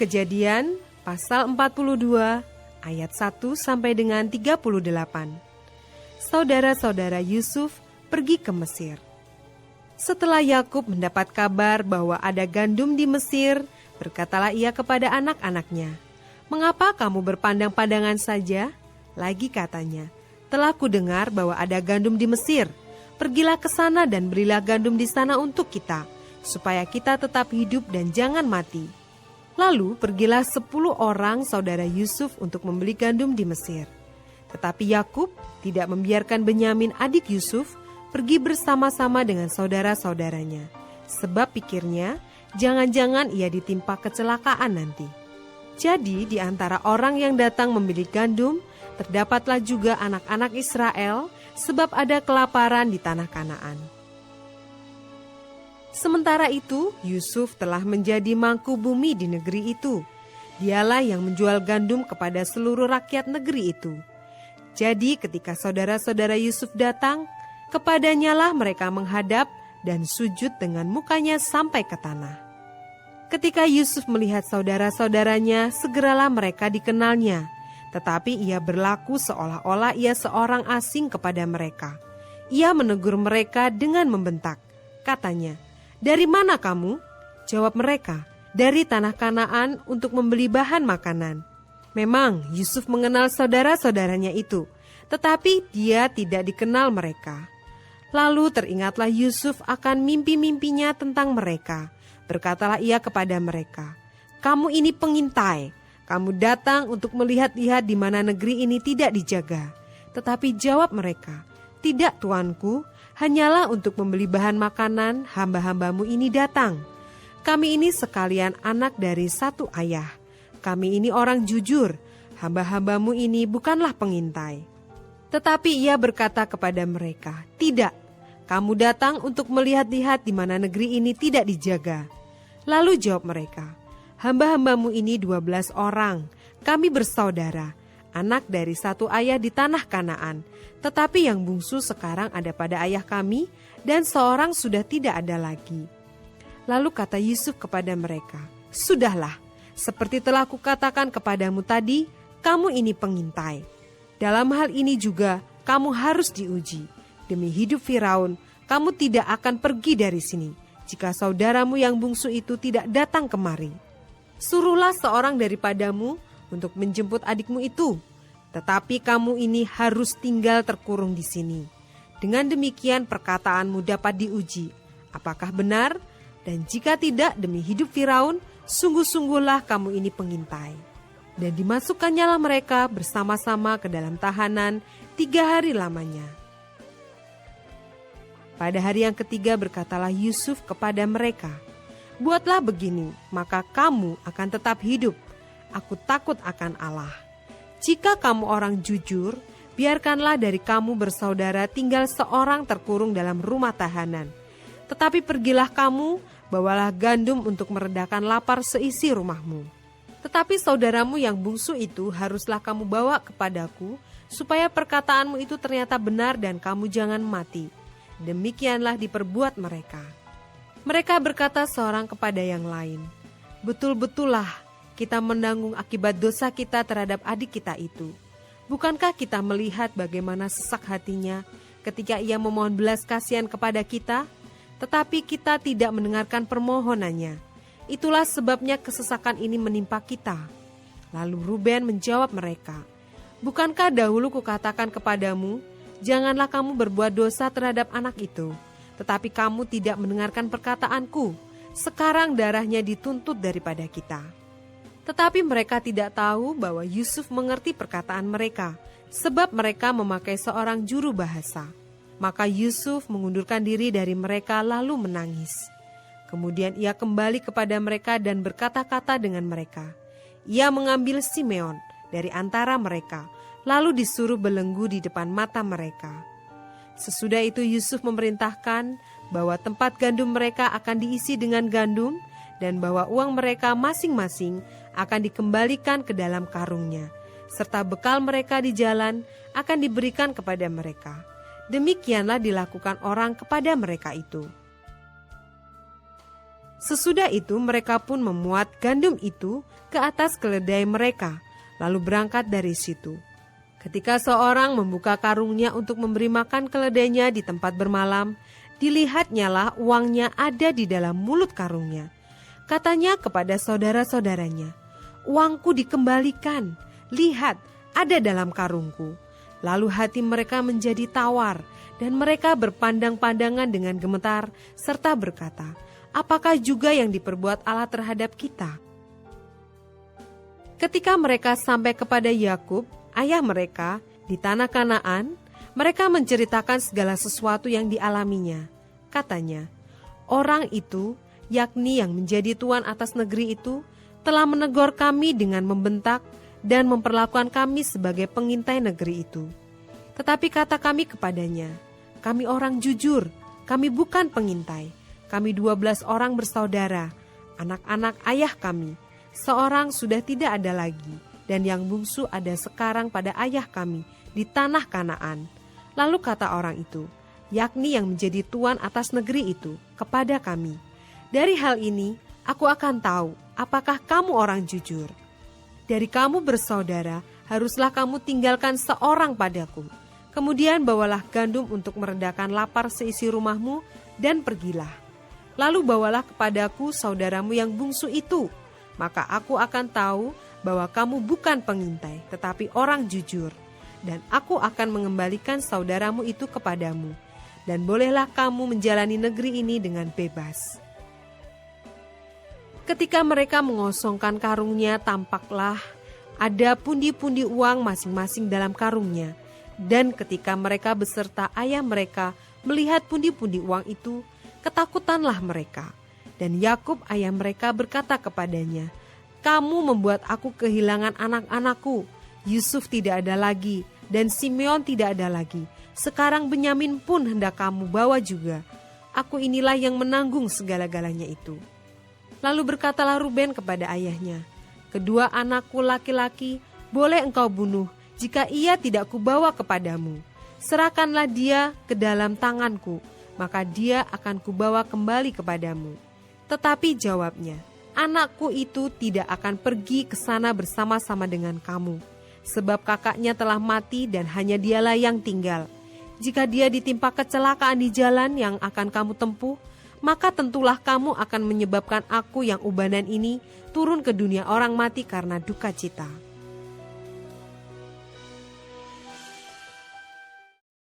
Kejadian pasal 42 ayat 1 sampai dengan 38. Saudara-saudara Yusuf pergi ke Mesir. Setelah Yakub mendapat kabar bahwa ada gandum di Mesir, berkatalah ia kepada anak-anaknya, "Mengapa kamu berpandang-pandangan saja?" Lagi katanya, "Telah kudengar bahwa ada gandum di Mesir. Pergilah ke sana dan berilah gandum di sana untuk kita, supaya kita tetap hidup dan jangan mati." Lalu pergilah 10 orang saudara Yusuf untuk membeli gandum di Mesir. Tetapi Yakub tidak membiarkan Benyamin adik Yusuf pergi bersama-sama dengan saudara-saudaranya. Sebab pikirnya, jangan-jangan ia ditimpa kecelakaan nanti. Jadi di antara orang yang datang membeli gandum, terdapatlah juga anak-anak Israel, sebab ada kelaparan di tanah Kanaan. Sementara itu, Yusuf telah menjadi mangku bumi di negeri itu. Dialah yang menjual gandum kepada seluruh rakyat negeri itu. Jadi ketika saudara-saudara Yusuf datang, kepadanya lah mereka menghadap dan sujud dengan mukanya sampai ke tanah. Ketika Yusuf melihat saudara-saudaranya, segeralah mereka dikenalnya. Tetapi ia berlaku seolah-olah ia seorang asing kepada mereka. Ia menegur mereka dengan membentak. Katanya, "Dari mana kamu?" Jawab mereka, "Dari tanah Kanaan untuk membeli bahan makanan." Memang Yusuf mengenal saudara-saudaranya itu, tetapi dia tidak dikenal mereka. Lalu teringatlah Yusuf akan mimpi-mimpinya tentang mereka. Berkatalah ia kepada mereka, "Kamu ini pengintai. Kamu datang untuk melihat-lihat di mana negeri ini tidak dijaga." Tetapi jawab mereka, "Tidak, tuanku. Hanyalah untuk membeli bahan makanan hamba-hambamu ini datang. Kami ini sekalian anak dari satu ayah. Kami ini orang jujur. Hamba-hambamu ini bukanlah pengintai." Tetapi ia berkata kepada mereka, "Tidak, kamu datang untuk melihat-lihat di mana negeri ini tidak dijaga." Lalu jawab mereka, "Hamba-hambamu ini 12 orang. Kami bersaudara, anak dari satu ayah di tanah Kanaan. Tetapi yang bungsu sekarang ada pada ayah kami, dan seorang sudah tidak ada lagi." Lalu kata Yusuf kepada mereka, "Sudahlah, seperti telah kukatakan kepadamu tadi, kamu ini pengintai. Dalam hal ini juga kamu harus diuji. Demi hidup Firaun, kamu tidak akan pergi dari sini, jika saudaramu yang bungsu itu tidak datang kemari. Suruhlah seorang daripadamu untuk menjemput adikmu itu. Tetapi kamu ini harus tinggal terkurung di sini. Dengan demikian perkataanmu dapat diuji. Apakah benar? Dan jika tidak, demi hidup Firaun, sungguh-sungguhlah kamu ini pengintai." Dan dimasukkannya mereka bersama-sama ke dalam tahanan 3 hari lamanya. Pada hari yang ketiga berkatalah Yusuf kepada mereka, "Buatlah begini, maka kamu akan tetap hidup. Aku takut akan Allah. Jika kamu orang jujur, biarkanlah dari kamu bersaudara tinggal seorang terkurung dalam rumah tahanan. Tetapi pergilah kamu, bawalah gandum untuk meredakan lapar seisi rumahmu. Tetapi saudaramu yang bungsu itu haruslah kamu bawa kepadaku, supaya perkataanmu itu ternyata benar dan kamu jangan mati." Demikianlah diperbuat mereka. Mereka berkata seorang kepada yang lain, "Betul-betullah kita menanggung akibat dosa kita terhadap adik kita itu. Bukankah kita melihat bagaimana sesak hatinya ketika ia memohon belas kasihan kepada kita? Tetapi kita tidak mendengarkan permohonannya. Itulah sebabnya kesesakan ini menimpa kita." Lalu Ruben menjawab mereka, "Bukankah dahulu kukatakan kepadamu, janganlah kamu berbuat dosa terhadap anak itu? Tetapi kamu tidak mendengarkan perkataanku. Sekarang darahnya dituntut daripada kita." Tetapi mereka tidak tahu bahwa Yusuf mengerti perkataan mereka, sebab mereka memakai seorang juru bahasa. Maka Yusuf mengundurkan diri dari mereka lalu menangis. Kemudian ia kembali kepada mereka dan berkata-kata dengan mereka. Ia mengambil Simeon dari antara mereka, lalu disuruh belenggu di depan mata mereka. Sesudah itu Yusuf memerintahkan bahwa tempat gandum mereka akan diisi dengan gandum, dan bahwa uang mereka masing-masing akan dikembalikan ke dalam karungnya, serta bekal mereka di jalan akan diberikan kepada mereka. Demikianlah dilakukan orang kepada mereka itu. Sesudah itu mereka pun memuat gandum itu ke atas keledai mereka, lalu berangkat dari situ. Ketika seorang membuka karungnya untuk memberi makan keledainya di tempat bermalam, dilihatnyalah uangnya ada di dalam mulut karungnya. Katanya kepada saudara-saudaranya, "Uangku dikembalikan, lihat ada dalam karungku." Lalu hati mereka menjadi tawar, dan mereka berpandang-pandangan dengan gemetar, serta berkata, "Apakah juga yang diperbuat Allah terhadap kita?" Ketika mereka sampai kepada Yakub, ayah mereka, di tanah Kanaan, mereka menceritakan segala sesuatu yang dialaminya. Katanya, "Orang itu, yakni yang menjadi tuan atas negeri itu, telah menegur kami dengan membentak dan memperlakukan kami sebagai pengintai negeri itu. Tetapi kata kami kepadanya, 'Kami orang jujur, kami bukan pengintai. Kami 12 orang bersaudara, anak-anak ayah kami. Seorang sudah tidak ada lagi, dan yang bungsu ada sekarang pada ayah kami di tanah Kanaan.' Lalu kata orang itu, yakni yang menjadi tuan atas negeri itu, kepada kami, 'Dari hal ini aku akan tahu apakah kamu orang jujur. Dari kamu bersaudara, haruslah kamu tinggalkan seorang padaku. Kemudian bawalah gandum untuk meredakan lapar seisi rumahmu, dan pergilah. Lalu bawalah kepadaku saudaramu yang bungsu itu, maka aku akan tahu bahwa kamu bukan pengintai, tetapi orang jujur. Dan aku akan mengembalikan saudaramu itu kepadamu, dan bolehlah kamu menjalani negeri ini dengan bebas.' Ketika mereka mengosongkan karungnya, tampaklah ada pundi-pundi uang masing-masing dalam karungnya. Dan ketika mereka beserta ayah mereka melihat pundi-pundi uang itu, ketakutanlah mereka. Dan Yakub ayah mereka berkata kepadanya, 'Kamu membuat aku kehilangan anak-anakku. Yusuf tidak ada lagi, dan Simeon tidak ada lagi. Sekarang Benyamin pun hendak kamu bawa juga. Aku inilah yang menanggung segala-galanya itu.' Lalu berkatalah Ruben kepada ayahnya, 'Kedua anakku laki-laki boleh engkau bunuh jika ia tidak kubawa kepadamu. Serahkanlah dia ke dalam tanganku, maka dia akan kubawa kembali kepadamu.' Tetapi jawabnya, 'Anakku itu tidak akan pergi ke sana bersama-sama dengan kamu, sebab kakaknya telah mati dan hanya dialah yang tinggal. Jika dia ditimpa kecelakaan di jalan yang akan kamu tempuh, maka tentulah kamu akan menyebabkan aku yang ubanan ini turun ke dunia orang mati karena duka cita.'